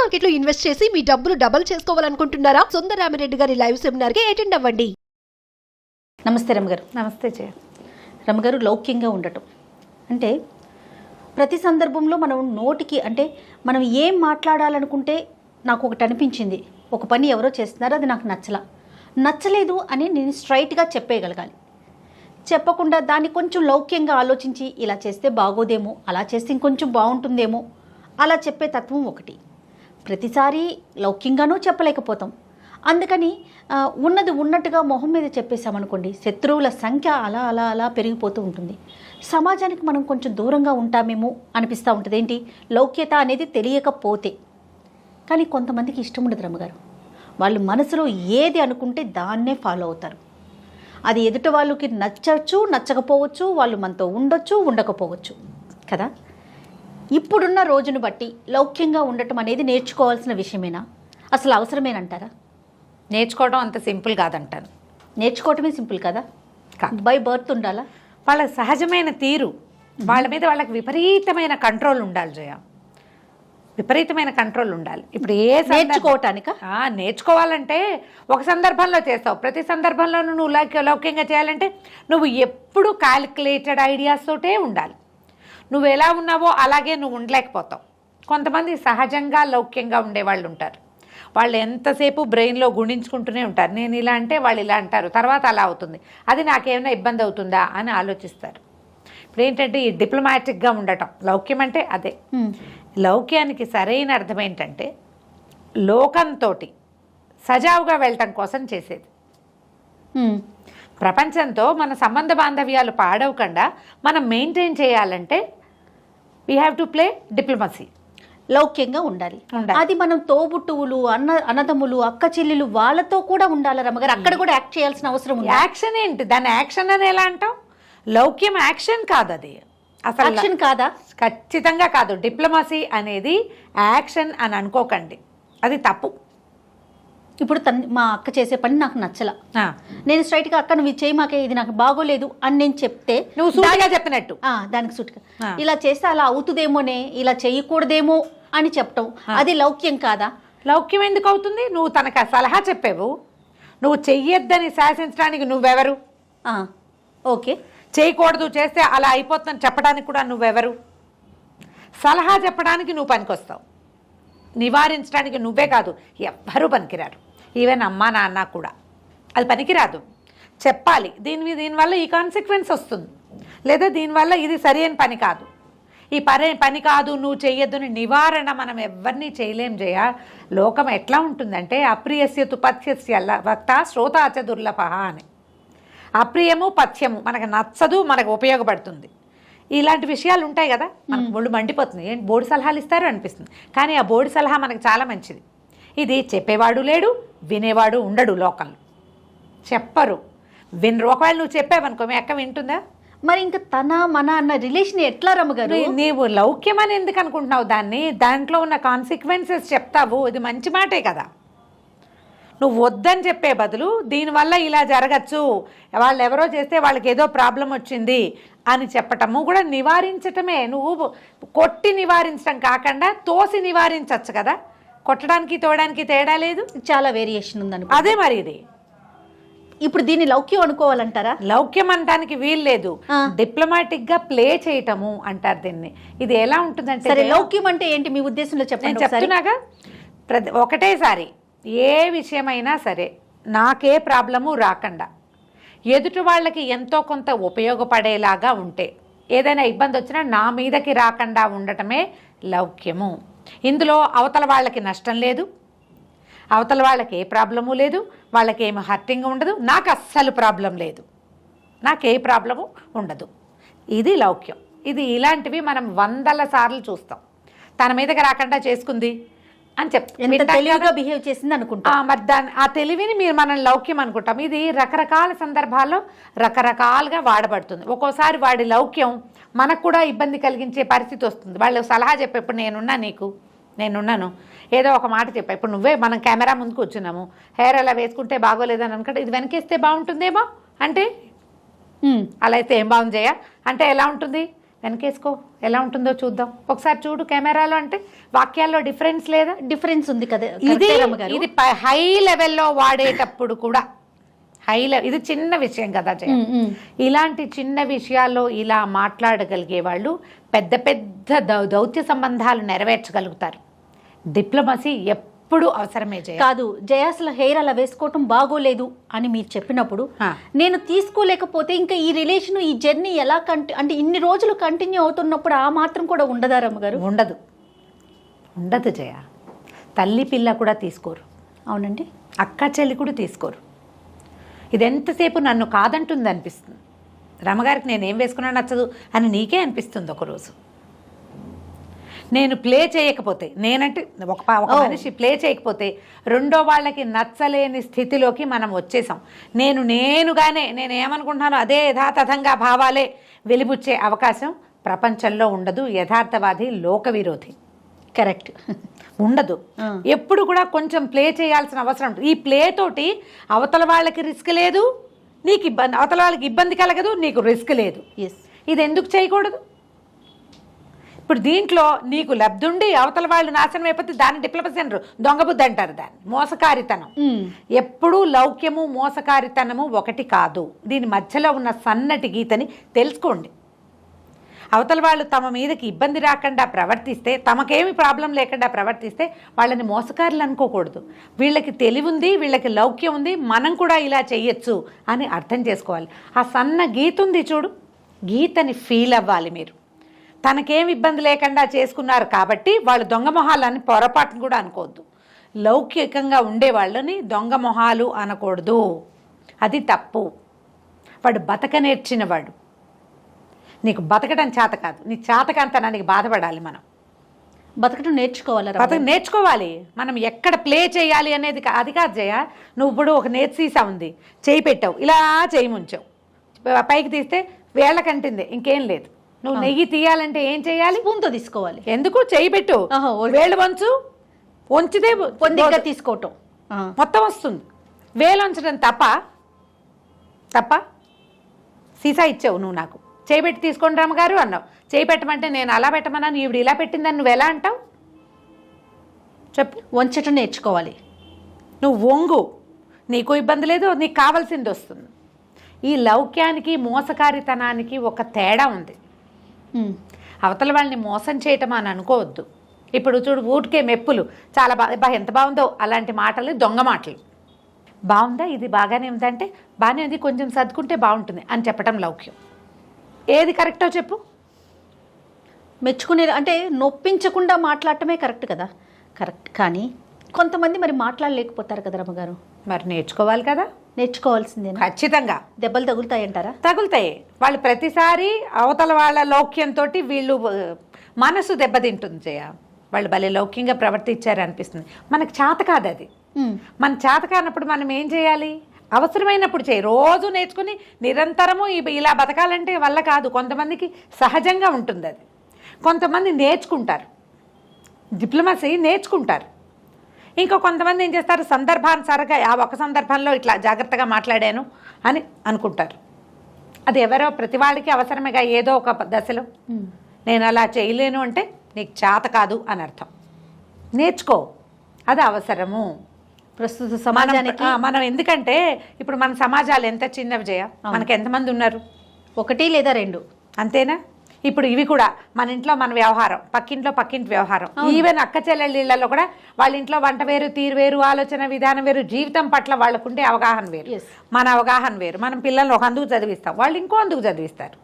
Market లో invest చేసి మీ డబ్బులు డబుల్ చేసుకోవాలనుకుంటున్నారా? సుందరరామిరెడ్డి గారి లైవ్ సెమినార్ కి అటెండ్ అవ్వండి. నమస్తే రమ్మగారు. నమస్తే జయ. రమ్మగారు, లౌక్యంగా ఉండటం అంటే ప్రతి సందర్భంలో మనం నోటికి అంటే మనం ఏం మాట్లాడాలనుకుంటే నాకు ఒకటి అనిపించింది, ఒక పని ఎవరో చేస్తున్నారు, అది నాకు నచ్చలేదు అని నేను స్ట్రైట్గా చెప్పేయగలగాలి. చెప్పకుండా దాన్ని కొంచెం లౌక్యంగా ఆలోచించి ఇలా చేస్తే బాగోదేమో, అలా చేస్తే ఇంకొంచెం బాగుంటుందేమో అలా చెప్పే తత్వం ఒకటి. ప్రతిసారి లౌక్యంగానూ చెప్పలేకపోతాం. అందుకని ఉన్నది ఉన్నట్టుగా మొహం మీద చెప్పేశామనుకోండి, శత్రువుల సంఖ్య అలా అలా అలా పెరిగిపోతూ ఉంటుంది. సమాజానికి మనం కొంచెం దూరంగా ఉంటామేమో అనిపిస్తూ ఉంటుంది. ఏంటి లౌక్యత అనేది తెలియకపోతే. కానీ కొంతమందికి ఇష్టం ఉండదు రమ్మగారు. వాళ్ళు మనసులో ఏది అనుకుంటే దాన్నే ఫాలో అవుతారు. అది ఎదుటి వాళ్ళకి నచ్చచ్చు, నచ్చకపోవచ్చు, వాళ్ళు మనతో ఉండొచ్చు, ఉండకపోవచ్చు కదా. ఇప్పుడున్న రోజును బట్టి లౌక్యంగా ఉండటం అనేది నేర్చుకోవాల్సిన విషయమేనా, అసలు అవసరమేనంటారా? నేర్చుకోవడం అంత సింపుల్ కాదంటాను. నేర్చుకోవటమే సింపుల్ కదా, బై బర్త్ ఉండాలా? వాళ్ళ సహజమైన తీరు, వాళ్ళ మీద వాళ్ళకి విపరీతమైన కంట్రోల్ ఉండాలి జయ, విపరీతమైన కంట్రోల్ ఉండాలి. ఇప్పుడు నేర్చుకోవటానిక నేర్చుకోవాలంటే ఒక సందర్భంలో చేస్తావు, ప్రతి సందర్భంలోనూ నువ్వు లౌక్యంగా చేయాలంటే నువ్వు ఎప్పుడు క్యాలిక్యులేటెడ్ ఐడియాస్ తోటే ఉండాలి. నువ్వు ఎలా ఉన్నావో అలాగే నువ్వు ఉండలేకపోతావు. కొంతమంది సహజంగా లౌక్యంగా ఉండేవాళ్ళు ఉంటారు. వాళ్ళు ఎంతసేపు బ్రెయిన్లో గుణించుకుంటూనే ఉంటారు. నేను ఇలా అంటే వాళ్ళు ఇలా అంటారు, తర్వాత అలా అవుతుంది, అది నాకేమైనా ఇబ్బంది అవుతుందా అని ఆలోచిస్తారు. ఇప్పుడు ఏంటంటే ఈ డిప్లొమాటిక్గా ఉండటం లౌక్యం అంటే అదే. లౌక్యానికి సరైన అర్థం ఏంటంటే లోకంతో సజావుగా వెళ్ళటం కోసం చేసేది. ప్రపంచంతో మన సంబంధ బాంధవ్యాలు పాడవకుండా మనం మెయింటైన్ చేయాలంటే we have to play diplomacy. లౌక్యంగా ఉండాలి. అది మనం తోబుట్టువులు, అన్నదమ్ములు, అక్క చెల్లెలు వాళ్ళతో కూడా ఉండాలి రమ్మగారు. అక్కడ కూడా యాక్ట్ చేయాల్సిన అవసరం ఉంది. యాక్షన్ ఏంటి, దాన్ని యాక్షన్ అని ఎలా అంటాం? లౌక్యం యాక్షన్ కాదు, అది అసలు యాక్షన్ కాదా? ఖచ్చితంగా కాదు. డిప్లొమసీ అనేది యాక్షన్ అని అనుకోకండి, అది తప్పు. ఇప్పుడు మా అక్క చేసే పని నాకు నచ్చల, నేను స్ట్రైట్గా అక్క నువ్వు చేయి మాకే, ఇది నాకు బాగోలేదు అని నేను చెప్తే నువ్వు సూటిగా చెప్పినట్టు దానికి సూటిగా ఇలా చేస్తే అలా అవుతుందేమోనే, ఇలా చేయకూడదేమో అని చెప్పటం, అది లౌక్యం కాదా? లౌక్యం ఎందుకు అవుతుంది? నువ్వు తనకు సలహా చెప్పావు, నువ్వు చెయ్యొద్దని శాసించడానికి నువ్వెవరు? ఓకే, చేయకూడదు చేస్తే అలా అయిపోతుందని చెప్పడానికి కూడా నువ్వెవరు? సలహా చెప్పడానికి నువ్వు పనికొస్తావు, నివారించడానికి నువ్వే కాదు ఎవ్వరూ పనికిరారు. ఈవెన్ అమ్మా నాన్న కూడా అది పనికిరాదు. చెప్పాలి దీనివల్ల ఈ కాన్సిక్వెన్స్ వస్తుంది, లేదా దీనివల్ల ఇది సరి అయిన పని కాదు, ఈ పని కాదు నువ్వు చెయ్యొద్దని నివారణ మనం ఎవరినీ చేయలేం జయ. లోకం ఎట్లా ఉంటుందంటే అప్రియస్య తు పథ్యస్య వక్త శ్రోతాచ దుర్లభ అని. అప్రియము పథ్యము మనకు నచ్చదు, మనకు ఉపయోగపడుతుంది, ఇలాంటి విషయాలు ఉంటాయి కదా. మనకు ఒళ్ళు మండిపోతుంది, ఏంటి బోర్డు సలహాలు ఇస్తారు అనిపిస్తుంది. కానీ ఆ బోర్డు సలహా మనకు చాలా మంచిది. ఇది చెప్పేవాడు లేడు, వినేవాడు ఉండడు. లోకంలో చెప్పరు, వినరు. ఒకవేళ నువ్వు చెప్పావనుకో మీ అక్క వింటుందా? మరి ఇంకా తన మన అన్న రిలేషన్ ఎట్లా రమ్మగారు? నీవు లౌక్యం అని ఎందుకు అనుకుంటున్నావు దాన్ని? దాంట్లో ఉన్న కాన్సిక్వెన్సెస్ చెప్తావు, ఇది మంచి మాటే కదా. నువ్వు వద్దని చెప్పే బదులు దీనివల్ల ఇలా జరగచ్చు, వాళ్ళు ఎవరో చేస్తే వాళ్ళకి ఏదో ప్రాబ్లం వచ్చింది అని చెప్పటము కూడా నివారించటమే. నువ్వు కొట్టి నివారించడం కాకుండా తోసి నివారించవచ్చు కదా. కొట్టడానికి తోయడానికి తేడా లేదు, చాలా వేరియేషన్ ఉందని. అదే మరి ఇది. ఇప్పుడు దీన్ని లౌక్యం అనుకోవాలంటారా? లౌక్యం అనడానికి వీలు లేదు, డిప్లొమాటిక్ గా ప్లే చేయటము అంటారు దీన్ని. ఇది ఎలా ఉంటుందంటే, సరే లౌక్యం అంటే ఏంటి మీ ఉద్దేశంలో చెప్పండి. నేను చెప్తున్నాగా, ఒకటేసారి ఏ విషయమైనా సరే నాకే ప్రాబ్లము రాకుండా ఎదుటి వాళ్ళకి ఎంతో కొంత ఉపయోగపడేలాగా ఉంటే, ఏదైనా ఇబ్బంది వచ్చినా నా మీదకి రాకుండా ఉండటమే లౌక్యము. ఇందులో అవతల వాళ్ళకి నష్టం లేదు, అవతల వాళ్ళకి ఏ ప్రాబ్లము లేదు, వాళ్ళకి ఏమి హర్టింగ్ ఉండదు, నాకు అస్సలు ప్రాబ్లం లేదు, నాకే ప్రాబ్లము ఉండదు. ఇది లౌక్యం. ఇది ఇలాంటివి మనం 100 సార్లు చూస్తాం. తన మీదకి రాకుండా చేసుకుంది అని తెలివిగా బిహేవ్ చేసింది అనుకుంటా. మరి ఆ తెలివిని మనం లౌక్యం అనుకుంటాం. ఇది రకరకాల సందర్భాల్లో రకరకాలుగా వాడబడుతుంది. ఒక్కోసారి వాడి లౌక్యం మనకు కూడా ఇబ్బంది కలిగించే పరిస్థితి వస్తుంది. వాళ్ళు సలహా చెప్పేప్పుడు నేనున్నాను ఏదో ఒక మాట చెప్పా, ఇప్పుడు నువ్వే మనం కెమెరా ముందు కూర్చున్నాము, హెయిర్ అలా వేసుకుంటే బాగోలేదని అనుకుంటే ఇది వెనకేస్తే బాగుంటుందేమో అంటే, అలా అయితే ఏం బాగుంది జయ అంటే ఎలా ఉంటుంది? వెనకేసుకో, ఎలా ఉంటుందో చూద్దాం ఒకసారి చూడు కెమెరాలో. అంటే వాక్యాల్లో డిఫరెన్స్ లేదా? డిఫరెన్స్ ఉంది కదా. ఇది కరెక్టే రమ్మగారు. ఇది హై లెవెల్లో వాడేటప్పుడు కూడా ఇది చిన్న విషయం కదా జయ. ఇలాంటి చిన్న విషయాల్లో ఇలా మాట్లాడగలిగే వాళ్ళు పెద్ద పెద్ద దౌత్య సంబంధాలు నెరవేర్చగలుగుతారు. డిప్లొమసీ ఎప్పుడు అవసరమే జయ. కాదు జయ, అసలు హెయిర్ అలా వేసుకోవటం బాగోలేదు అని మీరు చెప్పినప్పుడు నేను తీసుకోలేకపోతే ఇంకా ఈ రిలేషన్, ఈ జర్నీ ఎలా అంటే ఇన్ని రోజులు కంటిన్యూ అవుతున్నప్పుడు ఆ మాత్రం కూడా ఉండదా రమ్మగారు? ఉండదు, ఉండదు జయ. తల్లి పిల్ల కూడా తీసుకోరు. అవునండి. అక్క చెల్లి కూడా తీసుకోరు. ఇది ఎంతసేపు నన్ను కాదంటుంది అనిపిస్తుంది. రమగారికి నేనేం వేసుకున్నా నచ్చదు అని నీకే అనిపిస్తుంది ఒకరోజు. నేను ప్లే చేయకపోతే, నేనంటే ఒక మనిషి ప్లే చేయకపోతే రెండో వాళ్ళకి నచ్చలేని స్థితిలోకి మనం వచ్చేసాం. నేనుగానే నేనేమనుకుంటున్నానో అదే యథాతథంగా భావాలే వెలిబుచ్చే అవకాశం ప్రపంచంలో ఉండదు. యథార్థవాది లోక విరోధి. కరెక్ట్, ఉండదు. ఎప్పుడు కూడా కొంచెం ప్లే చేయాల్సిన అవసరం ఉంటుంది. ఈ ప్లే తోటి అవతల వాళ్ళకి రిస్క్ లేదు, నీకు ఇబ్బంది, అవతల వాళ్ళకి ఇబ్బంది కలగదు, నీకు రిస్క్ లేదు. ఇది ఎందుకు చేయకూడదు? ఇప్పుడు దీంట్లో నీకు లబ్ధి ఉండి అవతల వాళ్ళు నాశనం అయిపోతే దాన్ని డిప్లొమసీ అంటారు, దొంగ బుద్ధి అంటారు, దాన్ని మోసకారితనం. ఎప్పుడూ లౌక్యము మోసకారితనము ఒకటి కాదు. దీని మధ్యలో ఉన్న సన్నటి గీతని తెలుసుకోండి. అవతల వాళ్ళు తమ మీదకి ఇబ్బంది రాకుండా ప్రవర్తిస్తే, తమకేమి ప్రాబ్లం లేకుండా ప్రవర్తిస్తే వాళ్ళని మోసకారులు అనుకోకూడదు. వీళ్ళకి తెలివి ఉంది, వీళ్ళకి లౌక్యం ఉంది, మనం కూడా ఇలా చెయ్యొచ్చు అని అర్థం చేసుకోవాలి. ఆ సన్న గీత ఉంది చూడు, గీతని ఫీల్ అవ్వాలి మీరు. తనకేమి ఇబ్బంది లేకుండా చేసుకున్నారు కాబట్టి వాళ్ళు దొంగ మొహాలని పొరపాటును కూడా అనుకోవద్దు. లౌకికంగా ఉండే వాళ్ళని దొంగ మొహాలు అనకూడదు, అది తప్పు. వాడు బతక నేర్చినవాడు. నీకు బతకడం చేత కాదు, నీ చేతకంతనానికి బాధపడాలి. మనం బతకడం నేర్చుకోవాలి. నేర్చుకోవాలి మనం ఎక్కడ ప్లే చేయాలి అనేది. అది కాదు జయ, నువ్వు ఇప్పుడు ఒక నేతి సీసా ఉంది, చేయి పెట్టావు, ఇలా చేయి ముంచావు, పైకి తీస్తే వేళ్ళ కంటింది, ఇంకేం లేదు. నువ్వు నెయ్యి తీయాలంటే ఏం చేయాలి? స్పూన్తో తీసుకోవాలి. ఎందుకు? చేయి పెట్టు, వేళ్ళు వంచితే పొందిగా తీసుకోవటం మొత్తం వస్తుంది. వేలు వంచడం తప్ప సీసా ఇచ్చావు నువ్వు, నాకు చేయి పెట్టి తీసుకోండి రమ్మగారు అన్నావు. చేయి పెట్టమంటే నేను అలా పెట్టమన్నాను, ఈవిడ ఇలా పెట్టిందని నువ్వు ఎలా అంటావు చెప్పు? వంచటం నేర్చుకోవాలి. నువ్వు వంగు, నీకు ఇబ్బంది లేదు, నీకు కావాల్సింది వస్తుంది. ఈ లౌక్యానికి మోసకారితనానికి ఒక తేడా ఉంది. అవతల వాళ్ళని మోసం చేయటం అని అనుకోవద్దు. ఇప్పుడు చూడు, ఊటికే మెప్పులు, చాలా ఎంత బాగుందో అలాంటి మాటలు దొంగ మాటలు. బాగుందా, ఇది బాగానే ఉందంటే బాగానే ఉంది, కొంచెం సర్దుకుంటే బాగుంటుంది అని చెప్పటం లౌక్యం. ఏది కరెక్టో చెప్పు? మెచ్చుకునే అంటే నొప్పించకుండా మాట్లాడటమే కరెక్ట్ కదా. కరెక్ట్. కానీ కొంతమంది మరి మాట్లాడలేకపోతారు కదా రమ్మగారు. మరి నేర్చుకోవాలి కదా. నేర్చుకోవాల్సిందే. ఖచ్చితంగా. దెబ్బలు తగులుతాయంటారా? తగులుతాయి. వాళ్ళు ప్రతిసారి అవతల వాళ్ళ లౌక్యంతో వీళ్ళు మనసు దెబ్బతింటుంది జయ. వాళ్ళు భలే లౌక్యంగా ప్రవర్తించారు అనిపిస్తుంది. మనకు చేత కాదు అది. మన చేత కానప్పుడు మనం ఏం చేయాలి? అవసరమైనప్పుడు చేయి. రోజు నేర్చుకుని నిరంతరము ఇలా బతకాలంటే వల్ల కాదు. కొంతమందికి సహజంగా ఉంటుంది అది, కొంతమంది నేర్చుకుంటారు, డిప్లొమసీ నేర్చుకుంటారు. ఇంకా కొంతమంది ఏం చేస్తారు, సందర్భానుసారంగా ఆ ఒక సందర్భంలో ఇట్లా జాగ్రత్తగా మాట్లాడాను అని అనుకుంటారు. అది ఎవరో ప్రతి వాళ్ళకి అవసరమేగా. ఏదో ఒక దశలో నేను అలా చేయలేను అంటే నీకు చేత కాదు అని అర్థం. నేర్చుకో, అది అవసరము ప్రస్తుత సమాజానికి. మనం ఎందుకంటే ఇప్పుడు మన సమాజాలు ఎంత చిన్నవి జయ, మనకి ఎంతమంది ఉన్నారు? 1 లేదా 2 అంతేనా? ఇప్పుడు ఇవి కూడా మన ఇంట్లో మన వ్యవహారం, పక్కింట్లో పక్కింటి వ్యవహారం. ఈవెన్ అక్క చెల్లెళ్ళలో కూడా వాళ్ళ ఇంట్లో వంట వేరు, తీరు వేరు, ఆలోచన విధానం వేరు, జీవితం పట్ల వాళ్ళకుండే అవగాహన వేరు, మన అవగాహన వేరు. మనం పిల్లల్ని ఒక అందుకు చదివిస్తాం, వాళ్ళు ఇంకో అందుకు చదివిస్తారు.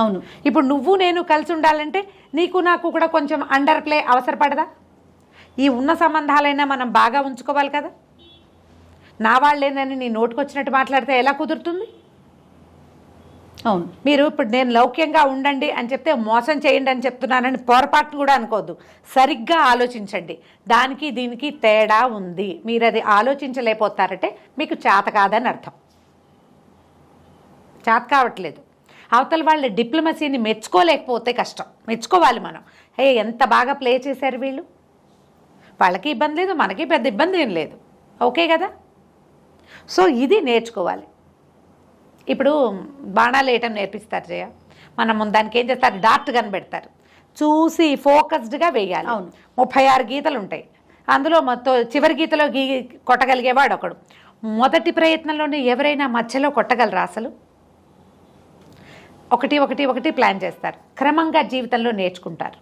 అవును. ఇప్పుడు నువ్వు నేను కలిసి ఉండాలంటే నీకు నాకు కూడా కొంచెం అండర్ ప్లే అవసరపడదా? ఈ ఉన్న సంబంధాలైనా మనం బాగా ఉంచుకోవాలి కదా. నా వాళ్ళేనని నీ నోటుకొచ్చినట్టు మాట్లాడితే ఎలా కుదురుతుంది? అవును. మీరు ఇప్పుడు నేను లౌక్యంగా ఉండండి అని చెప్తే మోసం చేయండి అని చెప్తున్నానని పొరపాటును కూడా అనుకోవద్దు. సరిగ్గా ఆలోచించండి. దానికి దీనికి తేడా ఉంది. మీరు అది ఆలోచించలేకపోతారంటే మీకు చేత కాదని అర్థం. చేత కావట్లేదు. అవతల వాళ్ళ డిప్లొమసీని మెచ్చుకోలేకపోతే కష్టం. మెచ్చుకోవాలి మనం. ఎంత బాగా ప్లే చేశారు వీళ్ళు, వాళ్ళకి ఇబ్బంది లేదు, మనకి పెద్ద ఇబ్బంది ఏం లేదు, ఓకే కదా. సో ఇది నేర్చుకోవాలి. ఇప్పుడు బాణాలు వేయటం నేర్పిస్తారు జయ. మనం దానికి ఏం చేస్తారు, డార్ట్ కనిపెడతారు, చూసి ఫోకస్డ్గా వేయాలి. అవును. 36 గీతలు ఉంటాయి, అందులో మొత్తం చివరి గీతలో కొట్టగలిగేవాడు ఒకడు. మొదటి ప్రయత్నంలోనే ఎవరైనా మధ్యలో కొట్టగలరా అసలు? ఒకటి ప్లాన్ చేస్తారు, క్రమంగా జీవితంలో నేర్చుకుంటారు.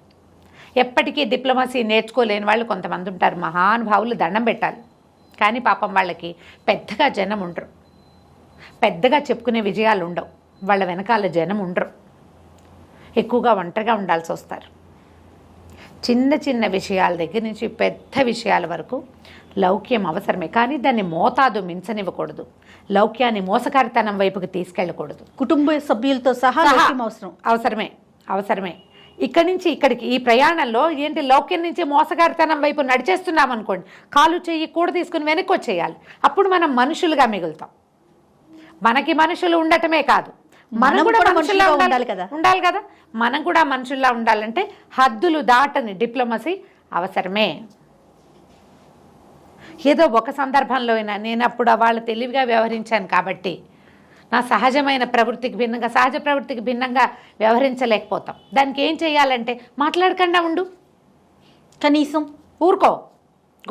ఎప్పటికీ డిప్లొమసీ నేర్చుకోలేని వాళ్ళు కొంతమంది ఉంటారు, మహానుభావులు, దండం పెట్టాలి. కానీ పాపం వాళ్ళకి పెద్దగా జనం ఉండరు, పెద్దగా చెప్పుకునే విజయాలు ఉండవు, వాళ్ళ వెనకాల జనం ఉండరు, ఎక్కువగా ఒంటరిగా ఉండాల్సి వస్తారు. చిన్న చిన్న విషయాల దగ్గర నుంచి పెద్ద విషయాల వరకు లౌక్యం అవసరమే, కానీ దాన్ని మోతాదు మించనివ్వకూడదు. లౌక్యాన్ని మోసకారితనం వైపుకి తీసుకెళ్ళకూడదు. కుటుంబ సభ్యులతో సహా లౌక్యం అవసరమే. ఇక్కడి నుంచి ఇక్కడికి ఈ ప్రయాణంలో ఏంటి, లౌక్యం నుంచి మోసగారితనం వైపు నడిచేస్తున్నాం అనుకోండి, కాలు చెయ్యి కూడా తీసుకుని వెనక్కి వచ్చేయాలి. అప్పుడు మనం మనుషులుగా మిగులుతాం. మనకి మనుషులు ఉండటమే కాదు, మనం కూడా మనుషుల్లా ఉండాలి కదా. మనం కూడా మనుషుల్లా ఉండాలంటే హద్దులు దాటని డిప్లొమసీ అవసరమే. ఏదో ఒక సందర్భంలో అయినా నేను అప్పుడు వాళ్ళ తెలివిగా వ్యవహరించాను కాబట్టి నా సహజ ప్రవృత్తికి భిన్నంగా వ్యవహరించలేకపోతాం. దానికి ఏం చేయాలంటే మాట్లాడకుండా ఉండు, కనీసం ఊరుకో,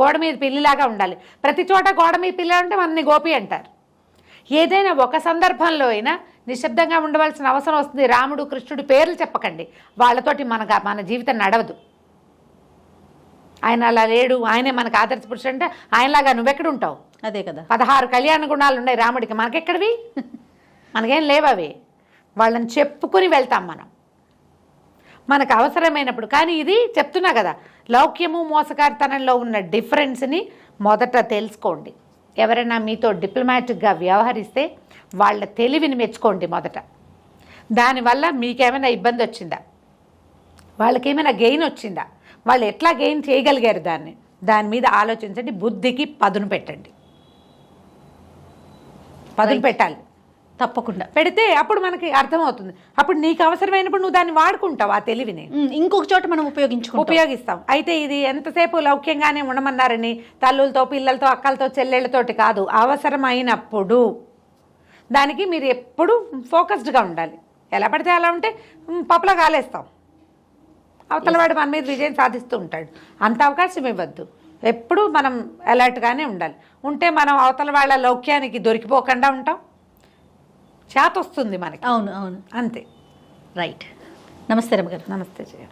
గోడ మీద పిల్లిలాగా ఉండాలి. ప్రతి చోట గోడ మీద పిల్ల ఉంటే మనని గోపి అంటారు. ఏదైనా ఒక సందర్భంలో అయినా నిశ్శబ్దంగా ఉండవలసిన అవసరం వస్తుంది. రాముడు, కృష్ణుడు పేర్లు చెప్పకండి, వాళ్ళతోటి మన జీవితం నడవదు. ఆయన అలా లేడు, ఆయనే మనకు ఆదర్శ పురుషుడు అంటే ఆయనలాగా నువ్వెక్కడ ఉంటావు? అదే కదా. 16 కళ్యాణ గుణాలు ఉన్నాయి రాముడికి, మనకెక్కడివి? మనకేం లేవవి. వాళ్ళని చెప్పుకుని వెళ్తాం మనకు అవసరమైనప్పుడు. కానీ ఇది చెప్తున్నా కదా, లౌక్యము మోసకారితనంలో ఉన్న డిఫరెన్స్ని మొదట తెలుసుకోండి. ఎవరైనా మీతో డిప్లొమాటిక్గా వ్యవహరిస్తే వాళ్ళ తెలివిని మెచ్చుకోండి మొదట. దానివల్ల మీకేమైనా ఇబ్బంది వచ్చిందా, వాళ్ళకేమైనా గెయిన్ వచ్చిందా, వాళ్ళు ఎట్లా గెయిన్ చేయగలిగారు దాని మీద ఆలోచించండి. బుద్ధికి పదును పెట్టండి, పదును పెట్టాలి తప్పకుండా. పెడితే అప్పుడు మనకి అర్థమవుతుంది. అప్పుడు నీకు అవసరమైనప్పుడు నువ్వు దాన్ని వాడుకుంటావు, ఆ తెలివిని ఇంకొక చోట మనం ఉపయోగిస్తాం. అయితే ఇది ఎంతసేపు లౌక్యంగానే ఉండమన్నారని తల్లులతో, పిల్లలతో, అక్కలతో, చెల్లెళ్ళతోటి కాదు, అవసరమైనప్పుడు దానికి మీరు ఎప్పుడు ఫోకస్డ్గా ఉండాలి. ఎలా పడితే అలా ఉంటే పప్పులా కాలేస్తాం, అవతలవాడు మన మీద విజయం సాధిస్తూ ఉంటాడు. అంత అవకాశం ఇవ్వద్దు. ఎప్పుడు మనం అలర్ట్గానే ఉండాలి. ఉంటే మనం అవతల వాళ్ళ లౌక్యానికి దొరికిపోకుండా ఉంటాం, చేత వస్తుంది మనకి. అవును, అంతే. రైట్. నమస్తే రమగారు. నమస్తే జయ.